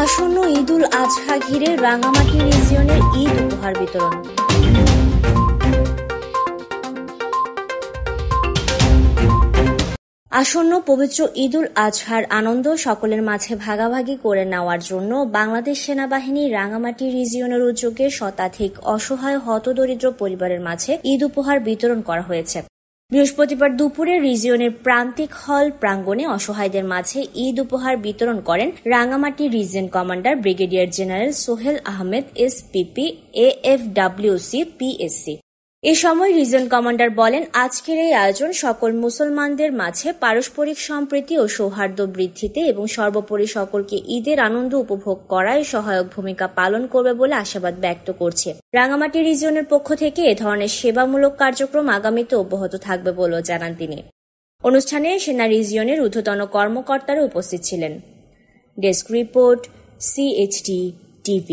আসন্ন ঈদ উল আজহা ঘিরে রাঙামাটি রিজিয়নের ঈদ উপহার বিতরণ। আসন্ন পবিত্র ঈদ উল আজহার আনন্দ সকলের মাঝে ভাগাভাগি করে নেওয়ার জন্য বাংলাদেশ সেনাবাহিনী রাঙামাটি রিজিয়নের উদ্যোগে শতাধিক অসহায় হতদরিদ্র পরিবারের মাঝে ঈদ উপহার বিতরণ করা হয়েছে। বৃহস্পতিবার দুপুরে রিজিয়নের প্রান্তিক হল প্রাঙ্গণে অসহায়দের মাঝে ঈদ উপহার বিতরণ করেন Rangamati region commander brigadier general Sohel Ahmed SPP AFWC PSC. এ সময় রিজিয়ন কমান্ডার বলেন, আজকের এই আয়োজন সকল মুসলমানদের মাঝে পারস্পরিক সম্প্রীতি ও সৌহার্দ্য বৃদ্ধিতে এবং সর্বোপরি সকলকে ঈদের আনন্দ উপভোগ করায় সহায়ক ভূমিকা পালন করবে বলে আশাবাদ ব্যক্ত করছে। রাঙামাটি রিজিয়নের পক্ষ থেকে এ ধরনের সেবামূলক কার্যক্রম আগামীতে অব্যাহত থাকবে বলেও জানান তিনি। অনুষ্ঠানে সেনা রিজিয়নের ঊর্ধ্বতন কর্মকর্তারা উপস্থিত ছিলেন। Desk report, CHT TV।